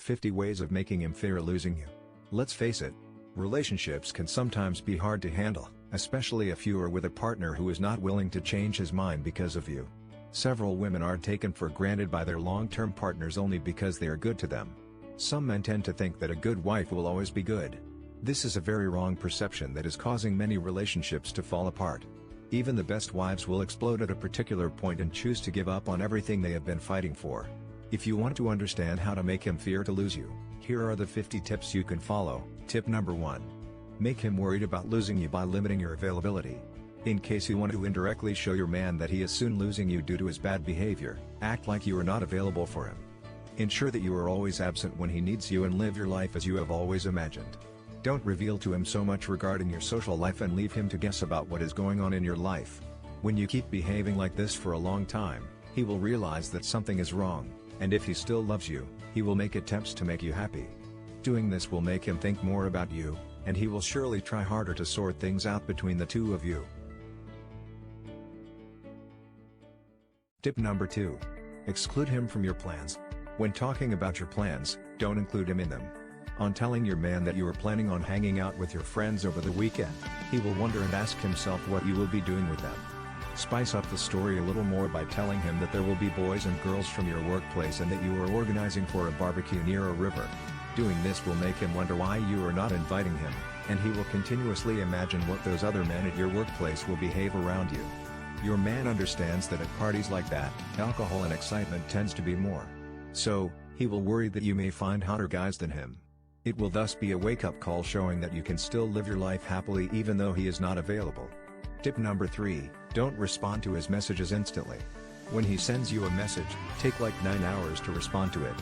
50 ways of making him fear losing you. Let's face it, relationships can sometimes be hard to handle, especially if you are with a partner who is not willing to change his mind because of you. Several women are taken for granted by their long-term partners only because they are good to them. Some men tend to think that a good wife will always be good. This is a very wrong perception that is causing many relationships to fall apart. Even the best wives will explode at a particular point and choose to give up on everything they have been fighting for. If you want to understand how to make him fear to lose you, here are the 50 tips you can follow. Tip number 1. Make him worried about losing you by limiting your availability. In case you want to indirectly show your man that he is soon losing you due to his bad behavior, act like you are not available for him. Ensure that you are always absent when he needs you and live your life as you have always imagined. Don't reveal to him so much regarding your social life and leave him to guess about what is going on in your life. When you keep behaving like this for a long time, he will realize that something is wrong, and if he still loves you, he will make attempts to make you happy. Doing this will make him think more about you, and he will surely try harder to sort things out between the two of you. Tip number 2. Exclude him from your plans. When talking about your plans, don't include him in them. On telling your man that you are planning on hanging out with your friends over the weekend, he will wonder and ask himself what you will be doing with them. Spice up the story a little more by telling him that there will be boys and girls from your workplace and that you are organizing for a barbecue near a river. Doing this will make him wonder why you are not inviting him, and he will continuously imagine what those other men at your workplace will behave around you. Your man understands that at parties like that, alcohol and excitement tends to be more. So, he will worry that you may find hotter guys than him. It will thus be a wake-up call showing that you can still live your life happily even though he is not available. Tip number 3, don't respond to his messages instantly. When he sends you a message, take like 9 hours to respond to it.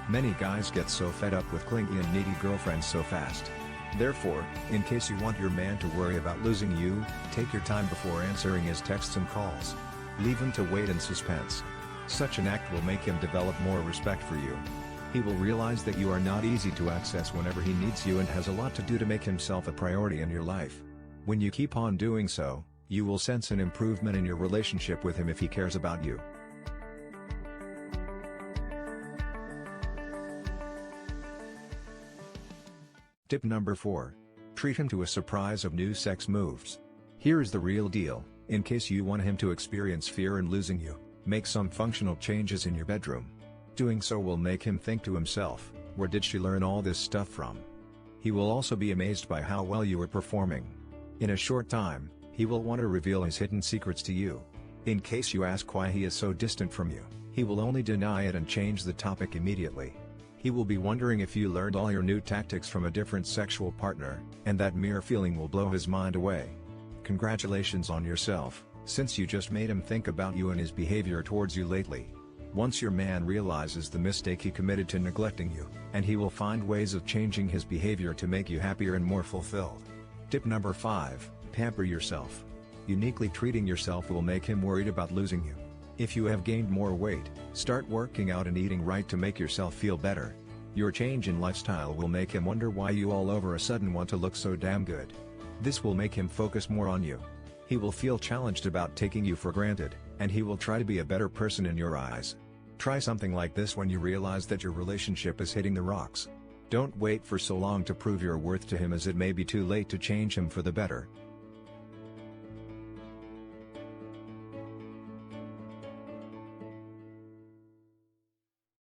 Many guys get so fed up with clingy and needy girlfriends so fast. Therefore, in case you want your man to worry about losing you, take your time before answering his texts and calls. Leave him to wait in suspense. Such an act will make him develop more respect for you. He will realize that you are not easy to access whenever he needs you and has a lot to do to make himself a priority in your life. When you keep on doing so, you will sense an improvement in your relationship with him if he cares about you. Tip number 4. Treat him to a surprise of new sex moves. Here is the real deal. In case you want him to experience fear in losing you, make some functional changes in your bedroom. Doing so will make him think to himself, where did she learn all this stuff from? He will also be amazed by how well you are performing. In a short time, he will want to reveal his hidden secrets to you. In case you ask why he is so distant from you, he will only deny it and change the topic immediately. He will be wondering if you learned all your new tactics from a different sexual partner, and that mere feeling will blow his mind away. Congratulations on yourself, since you just made him think about you and his behavior towards you lately. Once your man realizes the mistake he committed to neglecting you, and he will find ways of changing his behavior to make you happier and more fulfilled. Tip number 5, pamper yourself. Uniquely treating yourself will make him worried about losing you. If you have gained more weight, start working out and eating right to make yourself feel better. Your change in lifestyle will make him wonder why you all over a sudden want to look so damn good. This will make him focus more on you. He will feel challenged about taking you for granted, and he will try to be a better person in your eyes. Try something like this when you realize that your relationship is hitting the rocks. Don't wait for so long to prove your worth to him, as it may be too late to change him for the better.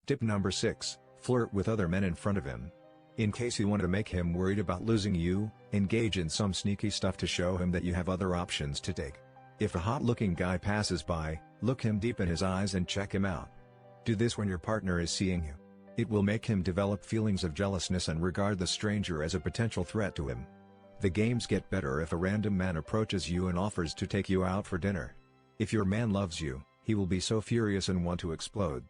Tip number 6, flirt with other men in front of him. In case you want to make him worried about losing you, engage in some sneaky stuff to show him that you have other options to take. If a hot-looking guy passes by, look him deep in his eyes and check him out. Do this when your partner is seeing you. It will make him develop feelings of jealousness and regard the stranger as a potential threat to him. The games get better if a random man approaches you and offers to take you out for dinner. If your man loves you, he will be so furious and want to explode.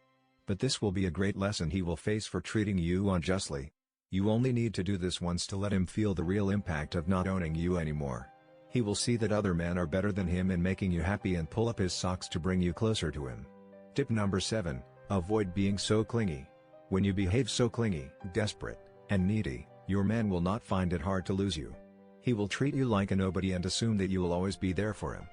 But this will be a great lesson he will face for treating you unjustly. You only need to do this once to let him feel the real impact of not owning you anymore. He will see that other men are better than him in making you happy and pull up his socks to bring you closer to him. Tip number 7, avoid being so clingy. When you behave so clingy, desperate, and needy, your man will not find it hard to lose you. He will treat you like a nobody and assume that you will always be there for him.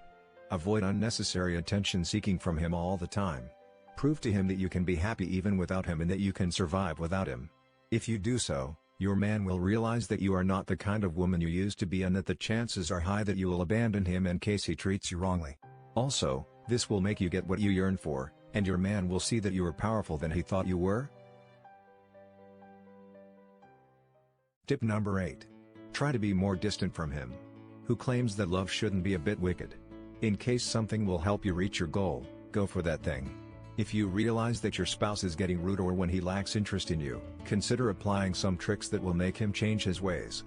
Avoid unnecessary attention seeking from him all the time. Prove to him that you can be happy even without him and that you can survive without him. If you do so, your man will realize that you are not the kind of woman you used to be and that the chances are high that you will abandon him in case he treats you wrongly. Also, this will make you get what you yearn for, and your man will see that you are powerful than he thought you were. Tip number 8. Try to be more distant from him. Who claims that love shouldn't be a bit wicked? In case something will help you reach your goal, go for that thing. If you realize that your spouse is getting rude or when he lacks interest in you, consider applying some tricks that will make him change his ways.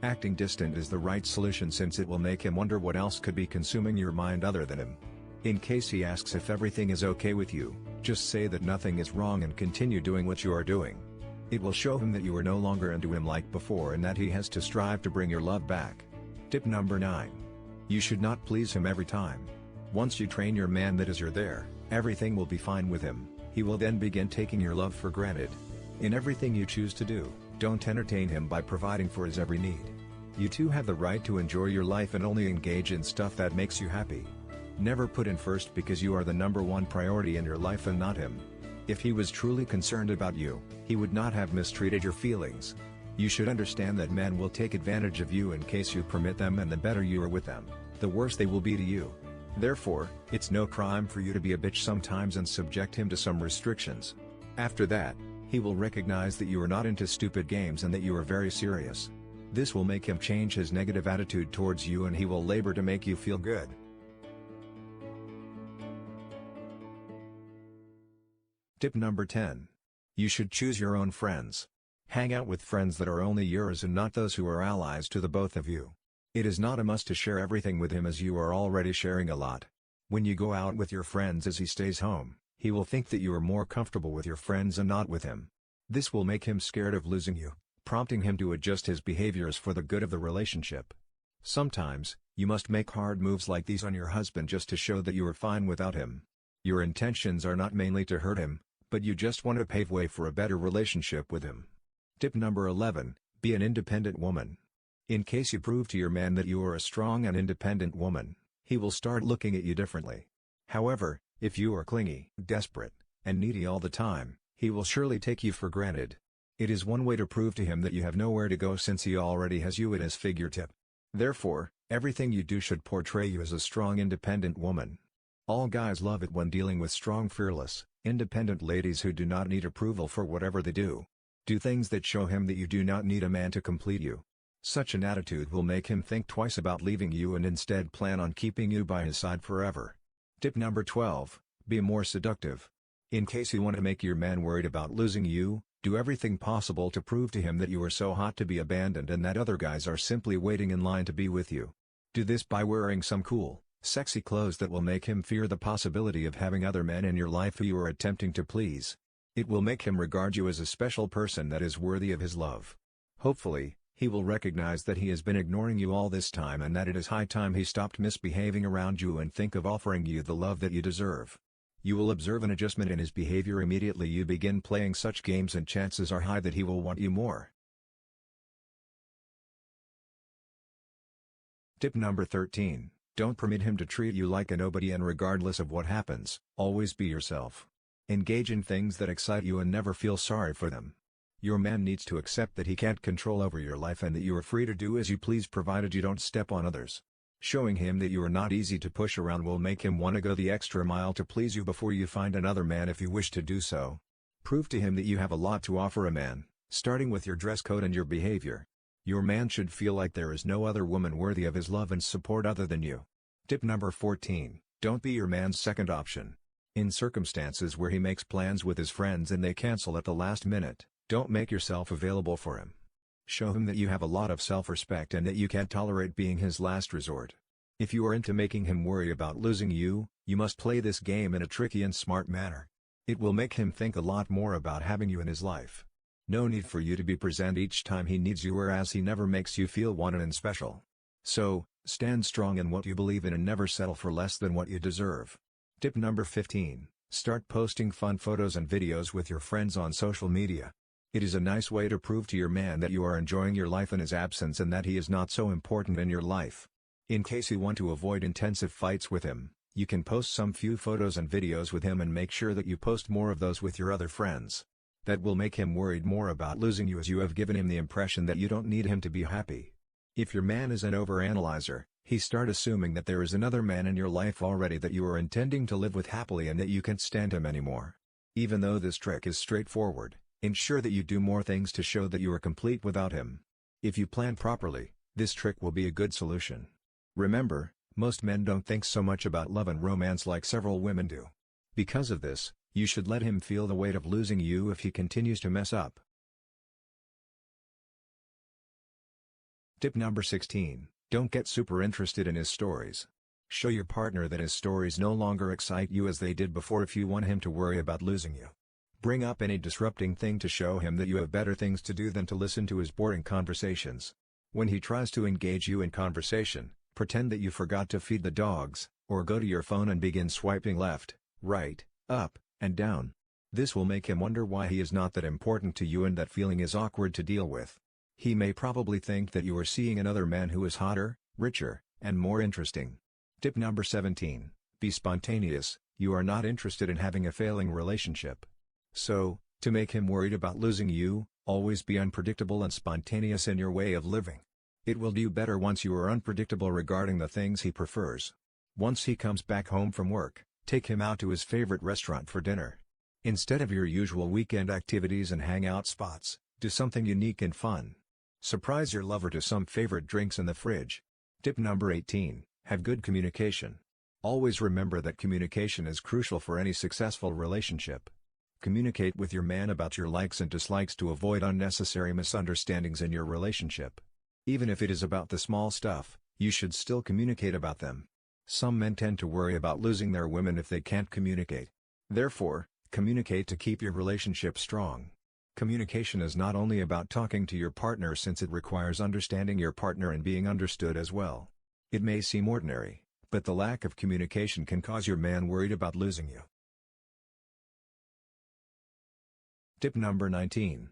Acting distant is the right solution since it will make him wonder what else could be consuming your mind other than him. In case he asks if everything is okay with you, just say that nothing is wrong and continue doing what you are doing. It will show him that you are no longer into him like before and that he has to strive to bring your love back. Tip number 9. You should not please him every time. Once you train your man that you're there, everything will be fine with him. He will then begin taking your love for granted. In everything you choose to do, don't entertain him by providing for his every need. You two have the right to enjoy your life and only engage in stuff that makes you happy. Never put him first because you are the number one priority in your life and not him. If he was truly concerned about you, he would not have mistreated your feelings. You should understand that men will take advantage of you in case you permit them, and the better you are with them, the worse they will be to you. Therefore, it's no crime for you to be a bitch sometimes and subject him to some restrictions. After that, he will recognize that you are not into stupid games and that you are very serious. This will make him change his negative attitude towards you and he will labor to make you feel good. Tip number 10. You should choose your own friends. Hang out with friends that are only yours and not those who are allies to the both of you. It is not a must to share everything with him as you are already sharing a lot. When you go out with your friends as he stays home, he will think that you are more comfortable with your friends and not with him. This will make him scared of losing you, prompting him to adjust his behaviors for the good of the relationship. Sometimes, you must make hard moves like these on your husband just to show that you are fine without him. Your intentions are not mainly to hurt him, but you just want to pave way for a better relationship with him. Tip number 11, be an independent woman. In case you prove to your man that you are a strong and independent woman, he will start looking at you differently. However, if you are clingy, desperate, and needy all the time, he will surely take you for granted. It is one way to prove to him that you have nowhere to go since he already has you at his fingertip. Therefore, everything you do should portray you as a strong independent woman. All guys love it when dealing with strong, fearless, independent ladies who do not need approval for whatever they do. Do things that show him that you do not need a man to complete you. Such an attitude will make him think twice about leaving you and instead plan on keeping you by his side forever. Tip number 12, be more seductive. In case you want to make your man worried about losing you, do everything possible to prove to him that you are so hot to be abandoned and that other guys are simply waiting in line to be with you. Do this by wearing some cool, sexy clothes that will make him fear the possibility of having other men in your life who you are attempting to please. It will make him regard you as a special person that is worthy of his love. Hopefully, he will recognize that he has been ignoring you all this time and that it is high time he stopped misbehaving around you and think of offering you the love that you deserve. You will observe an adjustment in his behavior immediately you begin playing such games, and chances are high that he will want you more. Tip number 13, don't permit him to treat you like a nobody, and regardless of what happens, always be yourself. Engage in things that excite you and never feel sorry for them. Your man needs to accept that he can't control over your life and that you are free to do as you please provided you don't step on others. Showing him that you are not easy to push around will make him want to go the extra mile to please you before you find another man if you wish to do so. Prove to him that you have a lot to offer a man, starting with your dress code and your behavior. Your man should feel like there is no other woman worthy of his love and support other than you. Tip number 14, don't be your man's second option. In circumstances where he makes plans with his friends and they cancel at the last minute, don't make yourself available for him. Show him that you have a lot of self-respect and that you can't tolerate being his last resort. If you are into making him worry about losing you, you must play this game in a tricky and smart manner. It will make him think a lot more about having you in his life. No need for you to be present each time he needs you, whereas he never makes you feel wanted and special. So, stand strong in what you believe in and never settle for less than what you deserve. Tip number 15, start posting fun photos and videos with your friends on social media. It is a nice way to prove to your man that you are enjoying your life in his absence and that he is not so important in your life. In case you want to avoid intensive fights with him, you can post some few photos and videos with him and make sure that you post more of those with your other friends. That will make him worried more about losing you, as you have given him the impression that you don't need him to be happy. If your man is an overanalyzer, he start assuming that there is another man in your life already that you are intending to live with happily and that you can't stand him anymore. Even though this trick is straightforward, ensure that you do more things to show that you are complete without him. If you plan properly, this trick will be a good solution. Remember, most men don't think so much about love and romance like several women do. Because of this, you should let him feel the weight of losing you if he continues to mess up. Tip number 16. Don't get super interested in his stories. Show your partner that his stories no longer excite you as they did before if you want him to worry about losing you. Bring up any disrupting thing to show him that you have better things to do than to listen to his boring conversations. When he tries to engage you in conversation, pretend that you forgot to feed the dogs, or go to your phone and begin swiping left, right, up, and down. This will make him wonder why he is not that important to you, and that feeling is awkward to deal with. He may probably think that you are seeing another man who is hotter, richer, and more interesting. Tip number 17. Be spontaneous. You are not interested in having a failing relationship. So, to make him worried about losing you, always be unpredictable and spontaneous in your way of living. It will do better once you are unpredictable regarding the things he prefers. Once he comes back home from work, take him out to his favorite restaurant for dinner. Instead of your usual weekend activities and hangout spots, do something unique and fun. Surprise your lover to some favorite drinks in the fridge. Tip number 18. Have good communication. Always remember that communication is crucial for any successful relationship. Communicate with your man about your likes and dislikes to avoid unnecessary misunderstandings in your relationship. Even if it is about the small stuff, you should still communicate about them. Some men tend to worry about losing their women if they can't communicate. Therefore, communicate to keep your relationship strong. Communication is not only about talking to your partner, since it requires understanding your partner and being understood as well. It may seem ordinary, but the lack of communication can cause your man worried about losing you. Tip number 19.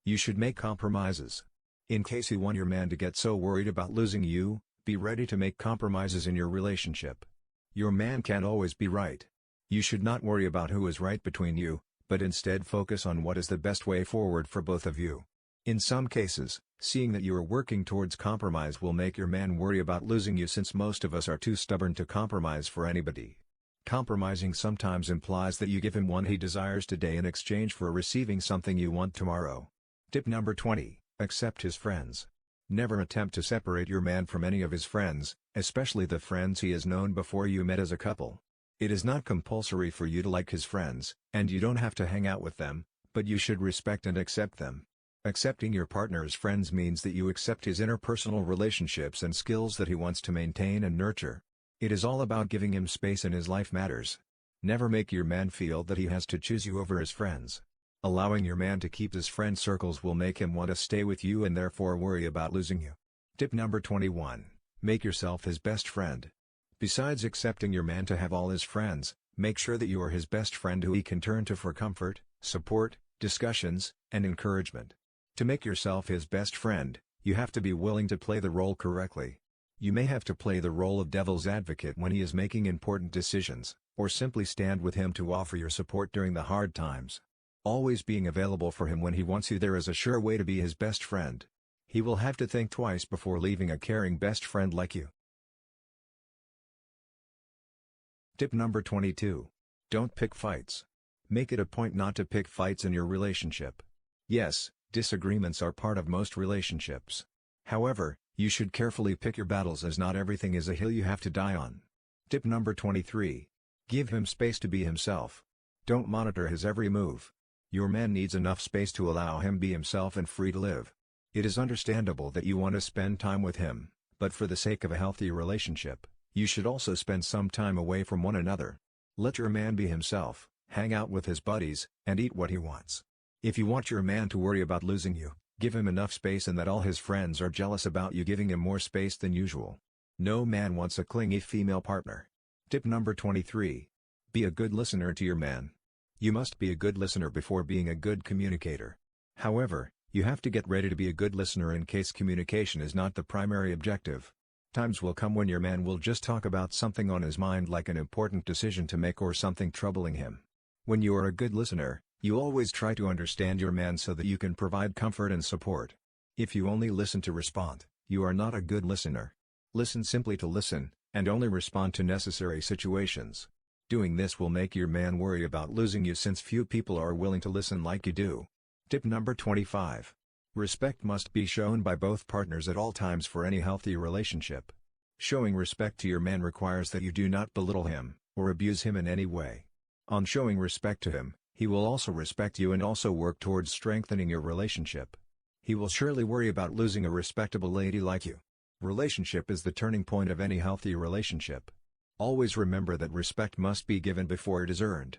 You should make compromises. In case you want your man to get so worried about losing you, be ready to make compromises in your relationship. Your man can't always be right. You should not worry about who is right between you, but instead focus on what is the best way forward for both of you. In some cases, seeing that you are working towards compromise will make your man worry about losing you, since most of us are too stubborn to compromise for anybody. Compromising sometimes implies that you give him what he desires today in exchange for receiving something you want tomorrow. Tip number 20. Accept his friends. Never attempt to separate your man from any of his friends, especially the friends he has known before you met as a couple. It is not compulsory for you to like his friends, and you don't have to hang out with them, but you should respect and accept them. Accepting your partner's friends means that you accept his interpersonal relationships and skills that he wants to maintain and nurture. It is all about giving him space in his life matters. Never make your man feel that he has to choose you over his friends. Allowing your man to keep his friend circles will make him want to stay with you and therefore worry about losing you. Tip number 21. Make yourself his best friend. Besides accepting your man to have all his friends, make sure that you are his best friend who he can turn to for comfort, support, discussions, and encouragement. To make yourself his best friend, you have to be willing to play the role correctly. You may have to play the role of devil's advocate when he is making important decisions, or simply stand with him to offer your support during the hard times. Always being available for him when he wants you there is a sure way to be his best friend. He will have to think twice before leaving a caring best friend like you. Tip number 22. Don't pick fights. Make it a point not to pick fights in your relationship. Yes, disagreements are part of most relationships. However, you should carefully pick your battles, as not everything is a hill you have to die on. Tip number 23. Give him space to be himself. Don't monitor his every move. Your man needs enough space to allow him be himself and free to live. It is understandable that you want to spend time with him, but for the sake of a healthy relationship, you should also spend some time away from one another. Let your man be himself, hang out with his buddies, and eat what he wants. If you want your man to worry about losing you, give him enough space and that all his friends are jealous about you giving him more space than usual. No man wants a clingy female partner. Tip number 23. Be a good listener to your man. You must be a good listener before being a good communicator. However, you have to get ready to be a good listener in case communication is not the primary objective. Times will come when your man will just talk about something on his mind, like an important decision to make or something troubling him. When you are a good listener, You always try to understand your man so that you can provide comfort and support. If you only listen to respond, you are not a good listener. Listen simply to listen, and only respond to necessary situations. Doing this will make your man worry about losing you since few people are willing to listen like you do. Tip number 25. Respect must be shown by both partners at all times for any healthy relationship. Showing respect to your man requires that you do not belittle him, or abuse him in any way. On showing respect to him, he will also respect you and also work towards strengthening your relationship. He will surely worry about losing a respectable lady like you. Relationship is the turning point of any healthy relationship. Always remember that respect must be given before it is earned.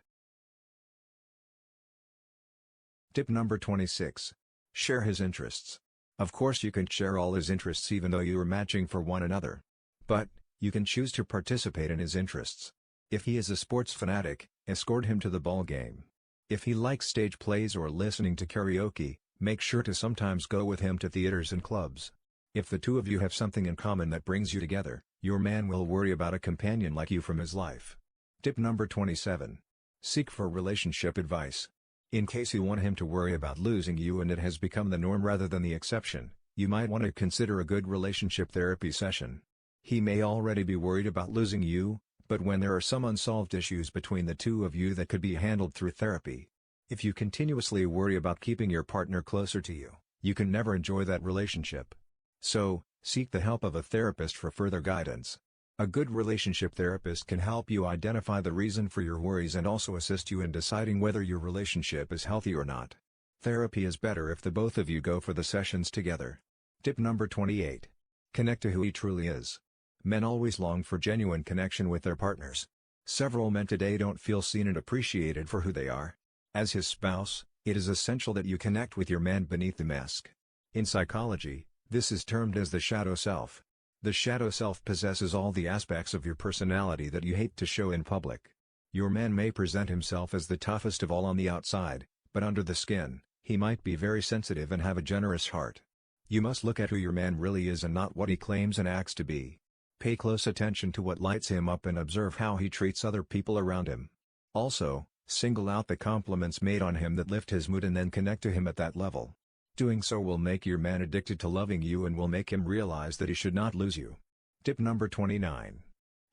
Tip number 26. Share his interests. Of course you can share all his interests even though you are matching for one another. But, you can choose to participate in his interests. If he is a sports fanatic, escort him to the ball game. If he likes stage plays or listening to karaoke, make sure to sometimes go with him to theaters and clubs. If the two of you have something in common that brings you together, your man will worry about a companion like you from his life. Tip number 27. Seek for relationship advice. In case you want him to worry about losing you and it has become the norm rather than the exception, you might want to consider a good relationship therapy session. He may already be worried about losing you, but when there are some unsolved issues between the two of you that could be handled through therapy. If you continuously worry about keeping your partner closer to you, you can never enjoy that relationship. So, seek the help of a therapist for further guidance. A good relationship therapist can help you identify the reason for your worries and also assist you in deciding whether your relationship is healthy or not. Therapy is better if the both of you go for the sessions together. Tip number 28. Connect to who he truly is. Men always long for genuine connection with their partners. Several men today don't feel seen and appreciated for who they are. As his spouse, it is essential that you connect with your man beneath the mask. In psychology, this is termed as the shadow self. The shadow self possesses all the aspects of your personality that you hate to show in public. Your man may present himself as the toughest of all on the outside, but under the skin, he might be very sensitive and have a generous heart. You must look at who your man really is and not what he claims and acts to be. Pay close attention to what lights him up and observe how he treats other people around him. Also, single out the compliments made on him that lift his mood and then connect to him at that level. Doing so will make your man addicted to loving you and will make him realize that he should not lose you. Tip number 29.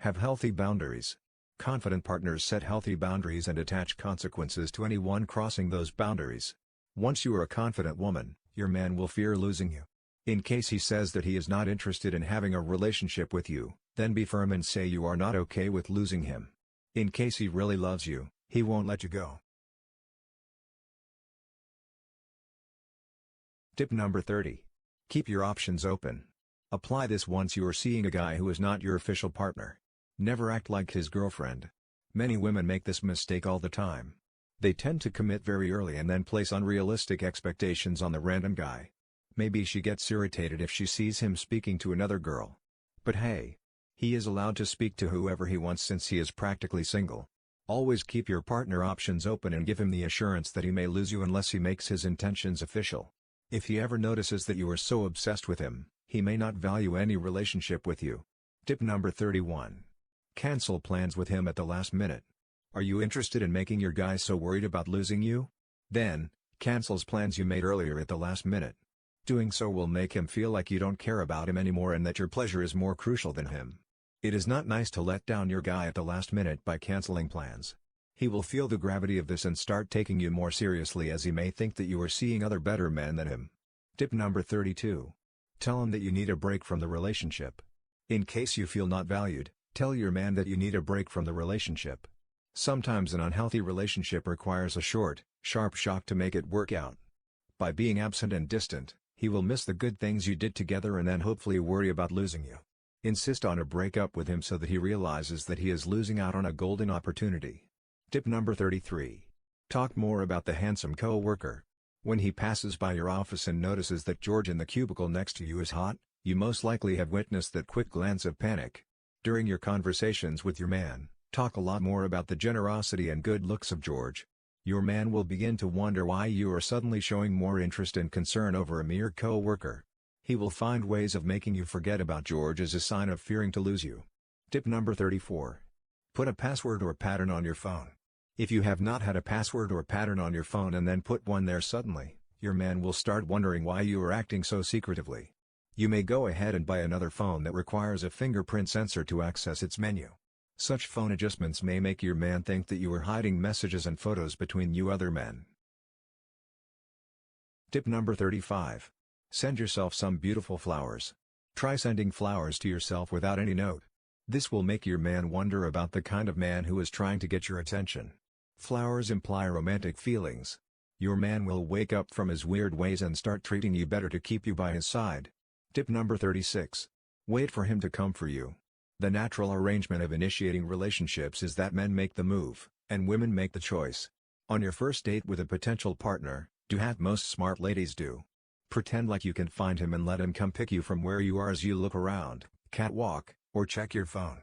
Have healthy boundaries. Confident partners set healthy boundaries and attach consequences to anyone crossing those boundaries. Once you are a confident woman, your man will fear losing you. In case he says that he is not interested in having a relationship with you, then be firm and say you are not okay with losing him. In case he really loves you, he won't let you go. Tip number 30. Keep your options open. Apply this once you are seeing a guy who is not your official partner. Never act like his girlfriend. Many women make this mistake all the time. They tend to commit very early and then place unrealistic expectations on the random guy. Maybe she gets irritated if she sees him speaking to another girl. But hey, he is allowed to speak to whoever he wants since he is practically single. Always keep your partner options open and give him the assurance that he may lose you unless he makes his intentions official. If he ever notices that you are so obsessed with him, he may not value any relationship with you. Tip number 31. Cancel plans with him at the last minute. Are you interested in making your guy so worried about losing you? Then, cancel plans you made earlier at the last minute. Doing so will make him feel like you don't care about him anymore and that your pleasure is more crucial than him. It is not nice to let down your guy at the last minute by canceling plans. He will feel the gravity of this and start taking you more seriously as he may think that you are seeing other better men than him. Tip number 32. Tell him that you need a break from the relationship. In case you feel not valued, tell your man that you need a break from the relationship. Sometimes an unhealthy relationship requires a short, sharp shock to make it work out. By being absent and distant, he will miss the good things you did together and then hopefully worry about losing you. Insist on a breakup with him so that he realizes that he is losing out on a golden opportunity. Tip number 33. Talk more about the handsome co-worker. When he passes by your office and notices that George in the cubicle next to you is hot, you most likely have witnessed that quick glance of panic. During your conversations with your man, talk a lot more about the generosity and good looks of George. Your man will begin to wonder why you are suddenly showing more interest and concern over a mere co-worker. He will find ways of making you forget about George as a sign of fearing to lose you. Tip number 34. Put a password or pattern on your phone. If you have not had a password or pattern on your phone and then put one there suddenly, your man will start wondering why you are acting so secretively. You may go ahead and buy another phone that requires a fingerprint sensor to access its menu. Such phone adjustments may make your man think that you are hiding messages and photos between you other men. Tip number 35. Send yourself some beautiful flowers. Try sending flowers to yourself without any note. This will make your man wonder about the kind of man who is trying to get your attention. Flowers imply romantic feelings. Your man will wake up from his weird ways and start treating you better to keep you by his side. Tip number 36. Wait for him to come for you. The natural arrangement of initiating relationships is that men make the move, and women make the choice. On your first date with a potential partner, do what most smart ladies do. Pretend like you can find him and let him come pick you from where you are as you look around, catwalk, or check your phone.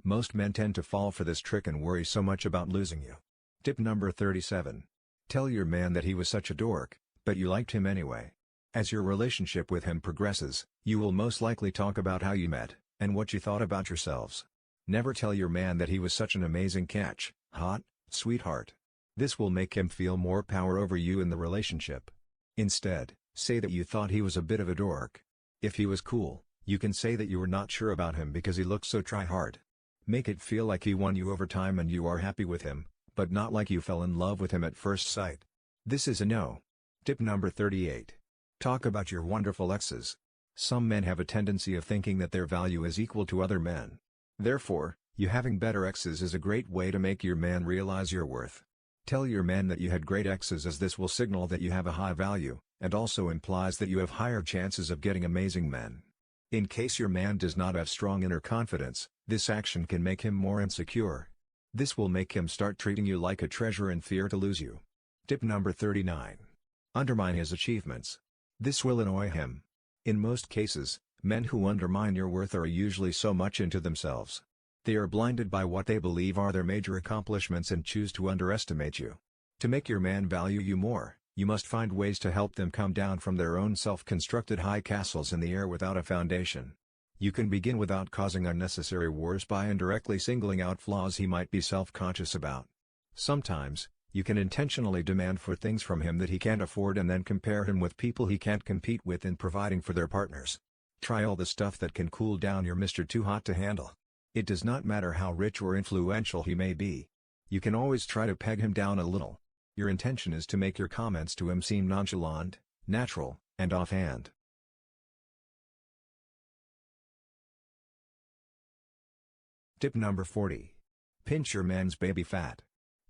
Most men tend to fall for this trick and worry so much about losing you. Tip number 37. Tell your man that he was such a dork, but you liked him anyway. As your relationship with him progresses, you will most likely talk about how you met, and what you thought about yourselves. Never tell your man that he was such an amazing catch, hot, sweetheart. This will make him feel more power over you in the relationship. Instead, say that you thought he was a bit of a dork. If he was cool, you can say that you were not sure about him because he looked so try-hard. Make it feel like he won you over time and you are happy with him, but not like you fell in love with him at first sight. This is a no. Tip number 38. Talk about your wonderful exes. Some men have a tendency of thinking that their value is equal to other men. Therefore, you having better exes is a great way to make your man realize your worth. Tell your man that you had great exes, as this will signal that you have a high value, and also implies that you have higher chances of getting amazing men. In case your man does not have strong inner confidence, this action can make him more insecure. This will make him start treating you like a treasure and fear to lose you. Tip number 39. Undermine his achievements. This will annoy him. In most cases, men who undermine your worth are usually so much into themselves. They are blinded by what they believe are their major accomplishments and choose to underestimate you. To make your man value you more, you must find ways to help them come down from their own self-constructed high castles in the air without a foundation. You can begin without causing unnecessary wars by indirectly singling out flaws he might be self-conscious about. Sometimes, you can intentionally demand for things from him that he can't afford and then compare him with people he can't compete with in providing for their partners. Try all the stuff that can cool down your Mr. Too Hot to Handle. It does not matter how rich or influential he may be. You can always try to peg him down a little. Your intention is to make your comments to him seem nonchalant, natural, and offhand. Tip number 40. Pinch your man's baby fat.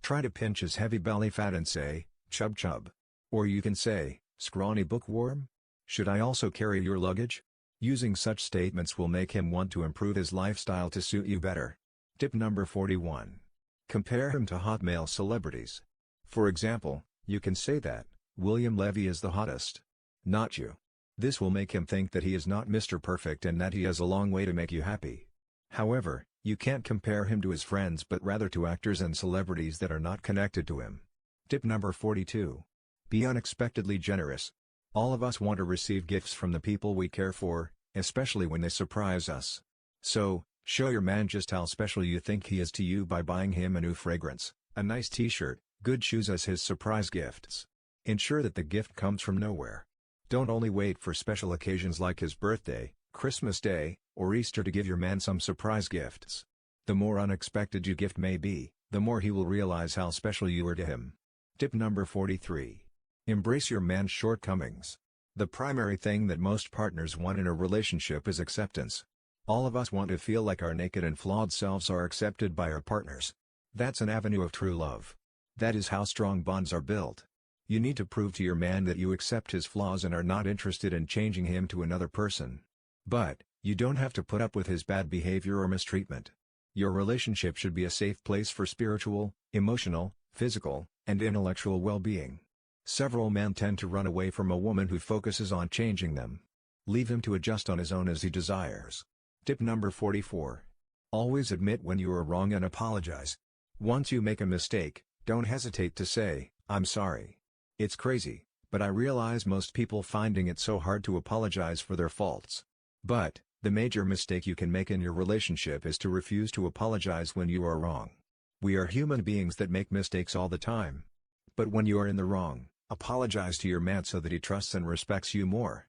Try to pinch his heavy belly fat and say, "Chub chub." Or you can say, "Scrawny bookworm? Should I also carry your luggage?" Using such statements will make him want to improve his lifestyle to suit you better. Tip number 41. Compare him to hot male celebrities. For example, you can say that William Levy is the hottest. Not you. This will make him think that he is not Mr. Perfect and that he has a long way to make you happy. However, you can't compare him to his friends but rather to actors and celebrities that are not connected to him. Tip number 42. Be unexpectedly generous. All of us want to receive gifts from the people we care for, especially when they surprise us. So, show your man just how special you think he is to you by buying him a new fragrance, a nice t-shirt, good shoes as his surprise gifts. Ensure that the gift comes from nowhere. Don't only wait for special occasions like his birthday, Christmas Day, or Easter to give your man some surprise gifts. The more unexpected your gift may be, the more he will realize how special you are to him. Tip number 43. Embrace your man's shortcomings. The primary thing that most partners want in a relationship is acceptance. All of us want to feel like our naked and flawed selves are accepted by our partners. That's an avenue of true love. That is how strong bonds are built. You need to prove to your man that you accept his flaws and are not interested in changing him to another person. But, you don't have to put up with his bad behavior or mistreatment. Your relationship should be a safe place for spiritual, emotional, physical, and intellectual well-being. Several men tend to run away from a woman who focuses on changing them. Leave him to adjust on his own as he desires. Tip number 44. Always admit when you are wrong and apologize. Once you make a mistake, don't hesitate to say, "I'm sorry. It's crazy, but I realize most people finding it so hard to apologize for their faults." But, the major mistake you can make in your relationship is to refuse to apologize when you are wrong. We are human beings that make mistakes all the time. But when you are in the wrong, apologize to your man so that he trusts and respects you more.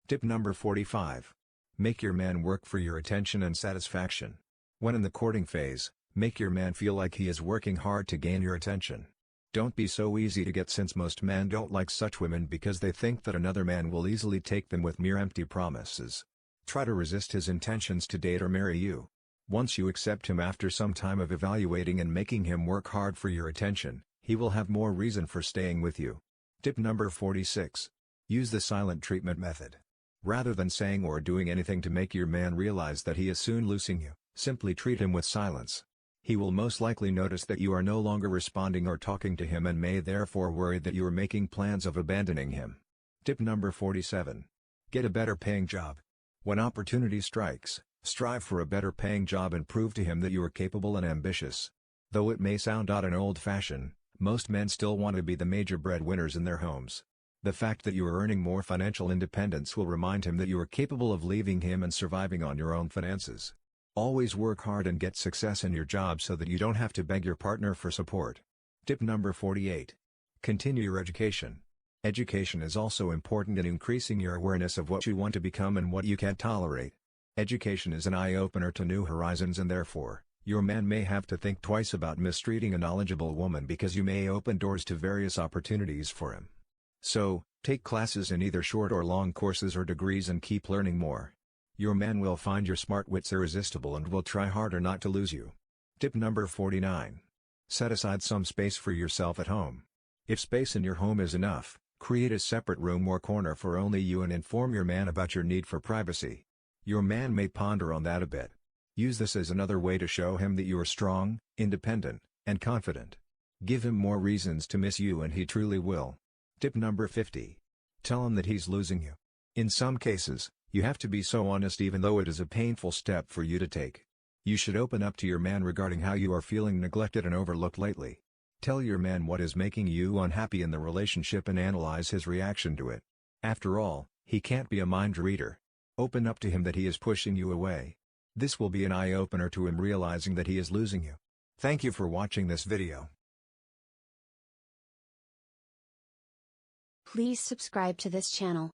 Tip number 45. Make your man work for your attention and satisfaction. When in the courting phase, make your man feel like he is working hard to gain your attention. Don't be so easy to get, since most men don't like such women because they think that another man will easily take them with mere empty promises. Try to resist his intentions to date or marry you. Once you accept him after some time of evaluating and making him work hard for your attention, he will have more reason for staying with you. Tip number 46. Use the silent treatment method. Rather than saying or doing anything to make your man realize that he is soon losing you, simply treat him with silence. He will most likely notice that you are no longer responding or talking to him and may therefore worry that you are making plans of abandoning him. Tip number 47. Get a better paying job. When opportunity strikes, strive for a better paying job and prove to him that you are capable and ambitious. Though it may sound odd and old-fashioned, most men still want to be the major breadwinners in their homes. The fact that you are earning more financial independence will remind him that you are capable of leaving him and surviving on your own finances. Always work hard and get success in your job so that you don't have to beg your partner for support. Tip number 48. Continue your education. Education is also important in increasing your awareness of what you want to become and what you can't tolerate. Education is an eye-opener to new horizons, and therefore, your man may have to think twice about mistreating a knowledgeable woman because you may open doors to various opportunities for him. So, take classes in either short or long courses or degrees and keep learning more. Your man will find your smart wits irresistible and will try harder not to lose you. Tip number 49. Set aside some space for yourself at home. If space in your home is enough, create a separate room or corner for only you and inform your man about your need for privacy. Your man may ponder on that a bit. Use this as another way to show him that you are strong, independent, and confident. Give him more reasons to miss you and he truly will. Tip number 50. Tell him that he's losing you. In some cases, you have to be so honest even though it is a painful step for you to take. You should open up to your man regarding how you are feeling neglected and overlooked lately. Tell your man what is making you unhappy in the relationship and analyze his reaction to it. After all, he can't be a mind reader. Open up to him that he is pushing you away. This will be an eye-opener to him realizing that he is losing you. Thank you for watching this video. Please subscribe to this channel.